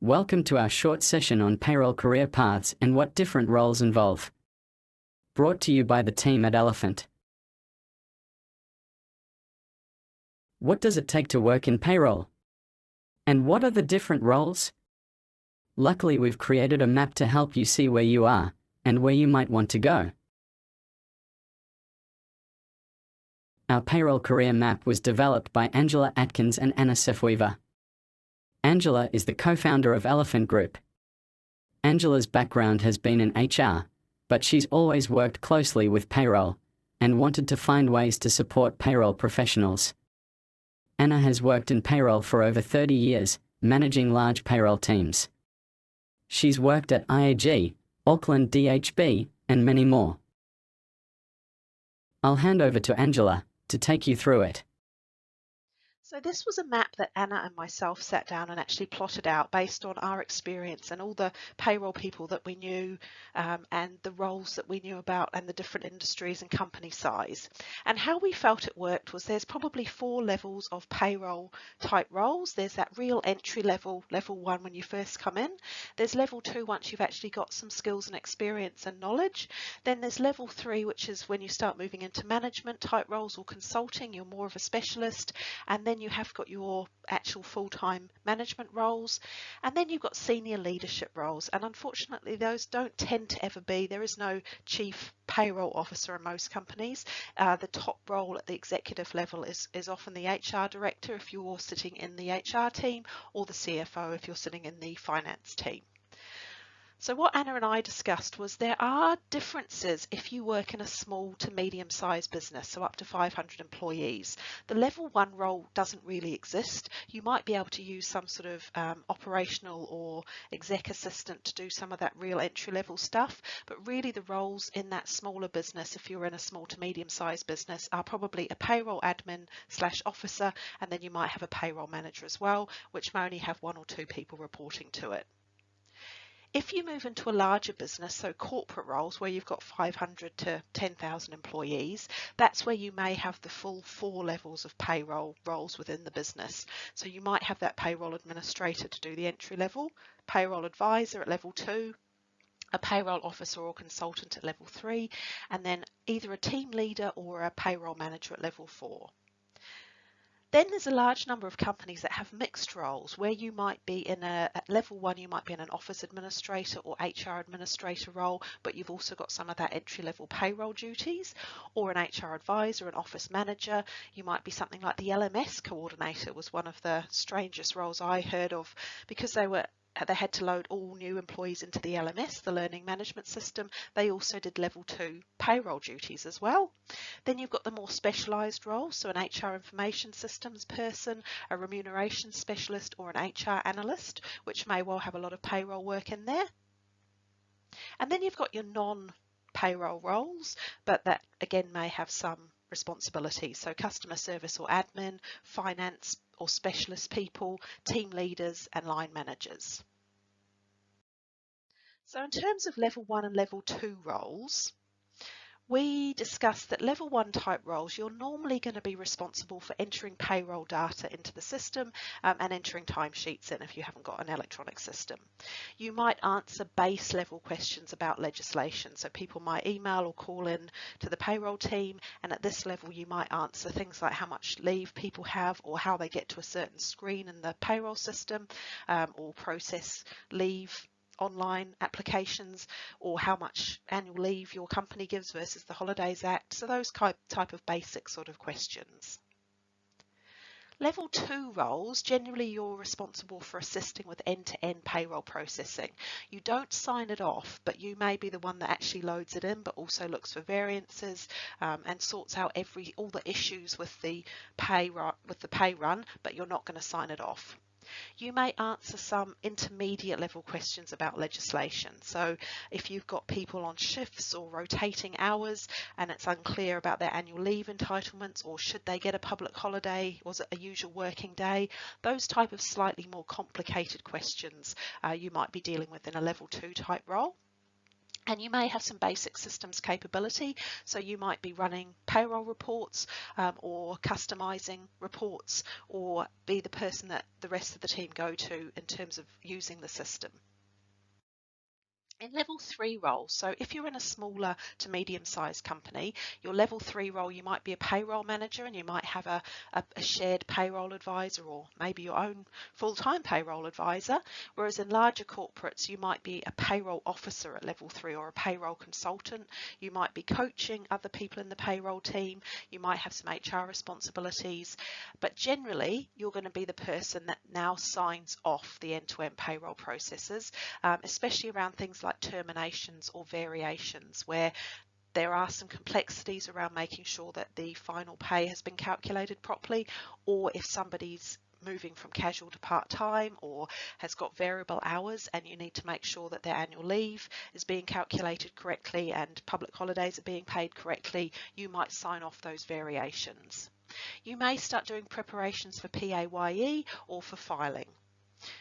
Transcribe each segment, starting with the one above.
Welcome to our short session on payroll career paths and what different roles involve. Brought to you by the team at Elephant. What does it take to work in payroll? And what are the different roles? Luckily, we've created a map to help you see where you are and where you might want to go. Our payroll career map was developed by Angela Atkins and Anna Sefweaver. Angela is the co-founder of Elephant Group. Angela's background has been in HR, but she's always worked closely with payroll and wanted to find ways to support payroll professionals. Anna has worked in payroll for over 30 years, managing large payroll teams. She's worked at IAG, Auckland DHB, and many more. I'll hand over to Angela to take you through it. So this was a map that Anna and myself sat down and actually plotted out based on our experience and all the payroll people that we knew and the roles that we knew about and the different industries and company size. And how we felt it worked was there's probably 4 levels of payroll type roles. There's that real entry level, level 1 when you first come in. There's level 2 once you've actually got some skills and experience and knowledge. Then there's level 3, which is when you start moving into management type roles or consulting, you're more of a specialist. And then you have got your actual full-time management roles, and then you've got senior leadership roles, and unfortunately those don't tend to ever be, there is no chief payroll officer in most companies. The top role at the executive level is often the HR director if you're sitting in the HR team, or the CFO if you're sitting in the finance team. So what Anna and I discussed was there are differences if you work in a small to medium-sized business, so up to 500 employees. The level 1 role doesn't really exist. You might be able to use some sort of operational or exec assistant to do some of that real entry-level stuff, but really the roles in that smaller business, if you're in a small to medium-sized business, are probably a payroll admin / officer, and then you might have a payroll manager as well, which may only have 1 or 2 people reporting to it. If you move into a larger business, so corporate roles where you've got 500 to 10,000 employees, that's where you may have the full 4 levels of payroll roles within the business. So you might have that payroll administrator to do the entry level, payroll advisor at level 2, a payroll officer or consultant at level 3, and then either a team leader or a payroll manager at level 4. Then there's a large number of companies that have mixed roles where you might be at level 1, you might be in an office administrator or HR administrator role, but you've also got some of that entry level payroll duties, or an HR advisor, an office manager. You might be something like the LMS coordinator was one of the strangest roles I heard of, because they had to load all new employees into the LMS, the learning management system. They also did level 2 payroll duties as well. Then you've got the more specialised roles, so an HR information systems person, a remuneration specialist, or an HR analyst, which may well have a lot of payroll work in there. And then you've got your non-payroll roles, but that again may have some responsibilities, so customer service or admin, finance or specialist people, team leaders and line managers. So in terms of level 1 and level 2 roles, we discussed that level 1 type roles, you're normally going to be responsible for entering payroll data into the system and entering timesheets in if you haven't got an electronic system. You might answer base level questions about legislation. So people might email or call in to the payroll team, and at this level you might answer things like how much leave people have or how they get to a certain screen in the payroll system, or process leave online applications, or how much annual leave your company gives versus the Holidays Act. So those type of basic sort of questions. Level 2 roles, generally you're responsible for assisting with end-to-end payroll processing. You don't sign it off, but you may be the one that actually loads it in, but also looks for variances and sorts out all the issues with the pay run, but you're not going to sign it off. You may answer some intermediate level questions about legislation. So if you've got people on shifts or rotating hours and it's unclear about their annual leave entitlements, or should they get a public holiday, was it a usual working day, those type of slightly more complicated questions you might be dealing with in a level 2 type role. And you may have some basic systems capability, so you might be running payroll reports or customizing reports, or be the person that the rest of the team go to in terms of using the system. In level 3 roles, so if you're in a smaller to medium-sized company, your level 3 role, you might be a payroll manager and you might have a shared payroll advisor, or maybe your own full-time payroll advisor, whereas in larger corporates you might be a payroll officer at level 3 or a payroll consultant. You might be coaching other people in the payroll team, you might have some HR responsibilities, but generally you're going to be the person that now signs off the end-to-end payroll processes, especially around things like terminations or variations, where there are some complexities around making sure that the final pay has been calculated properly, or if somebody's moving from casual to part-time or has got variable hours and you need to make sure that their annual leave is being calculated correctly and public holidays are being paid correctly, you might sign off those variations. You may start doing preparations for PAYE or for filing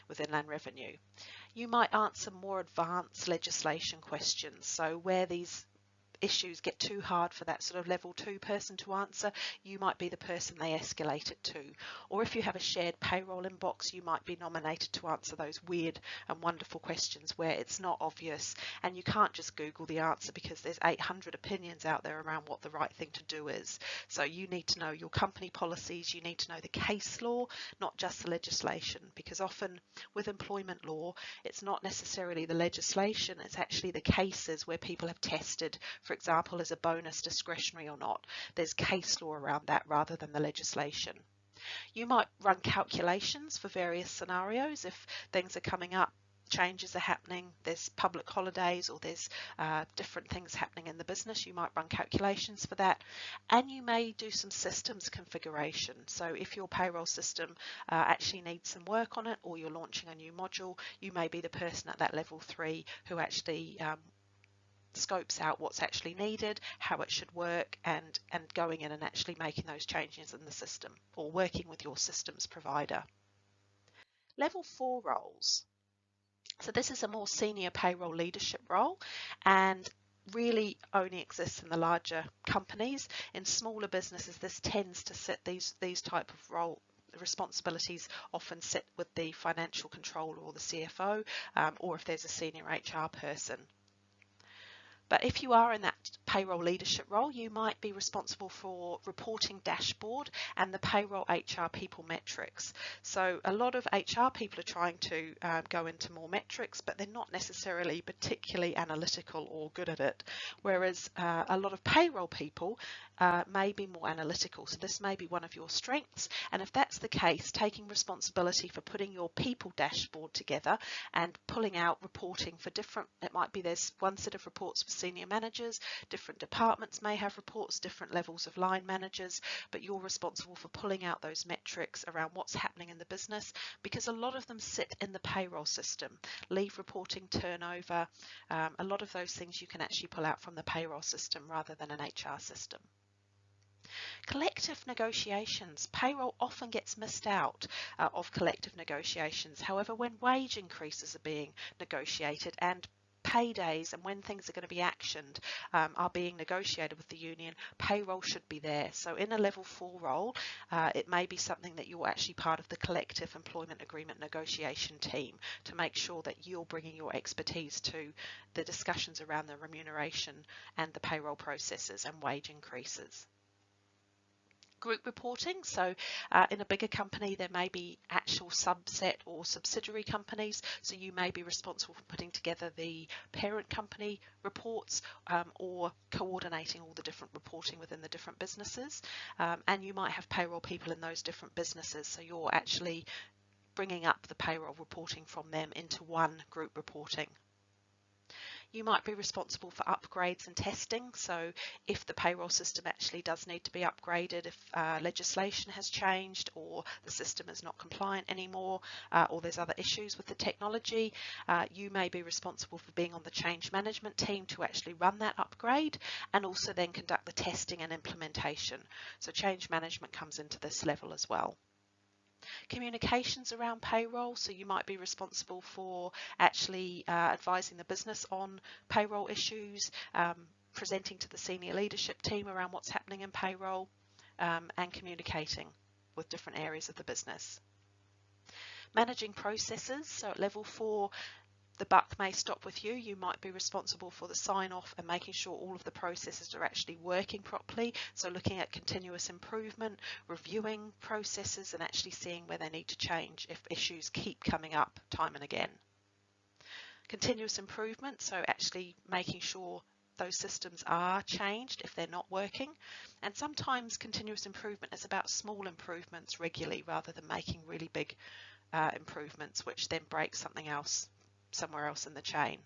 with Inland Revenue. You might answer more advanced legislation questions, so where these issues get too hard for that sort of level 2 person to answer, you might be the person they escalate it to. Or if you have a shared payroll inbox, you might be nominated to answer those weird and wonderful questions where it's not obvious and you can't just Google the answer because there's 800 opinions out there around what the right thing to do is. So you need to know your company policies, you need to know the case law, not just the legislation, because often with employment law, it's not necessarily the legislation, it's actually the cases where people have tested, for example, is a bonus discretionary or not. There's case law around that rather than the legislation. You might run calculations for various scenarios if things are coming up, changes are happening, there's public holidays or there's different things happening in the business. You might run calculations for that, and you may do some systems configuration. So if your payroll system actually needs some work on it, or you're launching a new module, you may be the person at that level 3 who actually scopes out what's actually needed, how it should work, and going in and actually making those changes in the system or working with your systems provider. Level 4 roles. So this is a more senior payroll leadership role and really only exists in the larger companies. In smaller businesses, this tends to sit these type of role responsibilities often sit with the financial controller or the CFO, or if there's a senior HR person. But if you are in that payroll leadership role, you might be responsible for reporting dashboard and the payroll HR people metrics. So a lot of HR people are trying to go into more metrics, but they're not necessarily particularly analytical or good at it. Whereas a lot of payroll people may be more analytical. So this may be one of your strengths. And if that's the case, taking responsibility for putting your people dashboard together and pulling out reporting for different, it might be there's one set of reports for senior managers, different departments may have reports, different levels of line managers, but you're responsible for pulling out those metrics around what's happening in the business, because a lot of them sit in the payroll system. Leave reporting, turnover, a lot of those things you can actually pull out from the payroll system rather than an HR system. Collective negotiations. Payroll often gets missed out of collective negotiations. However, when wage increases are being negotiated and paydays and when things are going to be actioned are being negotiated with the union, payroll should be there. So in a level 4 role, it may be something that you're actually part of the collective employment agreement negotiation team to make sure that you're bringing your expertise to the discussions around the remuneration and the payroll processes and wage increases. Group reporting, so in a bigger company there may be actual subset or subsidiary companies, so you may be responsible for putting together the parent company reports or coordinating all the different reporting within the different businesses, and you might have payroll people in those different businesses, so you're actually bringing up the payroll reporting from them into one group reporting. You might be responsible for upgrades and testing, so if the payroll system actually does need to be upgraded, if legislation has changed or the system is not compliant anymore, or there's other issues with the technology, you may be responsible for being on the change management team to actually run that upgrade and also then conduct the testing and implementation. So change management comes into this level as well. Communications around payroll, so you might be responsible for actually advising the business on payroll issues, presenting to the senior leadership team around what's happening in payroll, and communicating with different areas of the business. Managing processes, so at level 4, the buck may stop with you. You might be responsible for the sign-off and making sure all of the processes are actually working properly. So looking at continuous improvement, reviewing processes and actually seeing where they need to change if issues keep coming up time and again. Continuous improvement, so actually making sure those systems are changed if they're not working. And sometimes continuous improvement is about small improvements regularly rather than making really big improvements which then break something else somewhere else in the chain.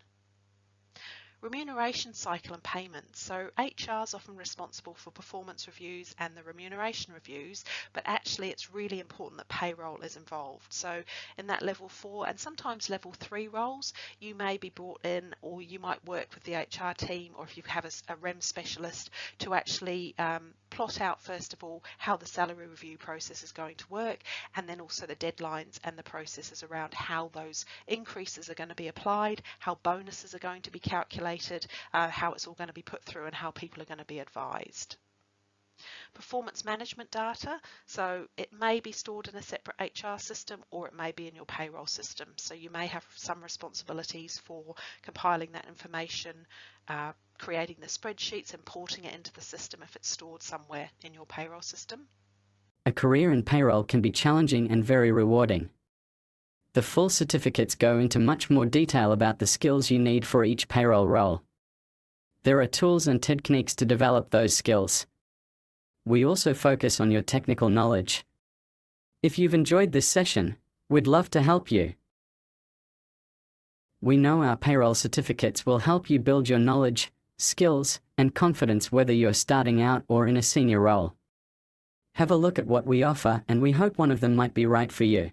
Remuneration cycle and payments. So HR is often responsible for performance reviews and the remuneration reviews, but actually it's really important that payroll is involved. So in that level 4 and sometimes level 3 roles, you may be brought in, or you might work with the HR team, or if you have a REM specialist, to actually plot out first of all how the salary review process is going to work, and then also the deadlines and the processes around how those increases are going to be applied, how bonuses are going to be calculated, how it's all going to be put through and how people are going to be advised. Performance management data, so it may be stored in a separate HR system or it may be in your payroll system. So you may have some responsibilities for compiling that information, creating the spreadsheets, importing it into the system if it's stored somewhere in your payroll system. A career in payroll can be challenging and very rewarding. The full certificates go into much more detail about the skills you need for each payroll role. There are tools and techniques to develop those skills. We also focus on your technical knowledge. If you've enjoyed this session, we'd love to help you. We know our payroll certificates will help you build your knowledge, skills, and confidence whether you're starting out or in a senior role. Have a look at what we offer and we hope one of them might be right for you.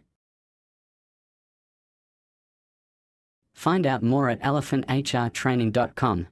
Find out more at elephanthrtraining.com.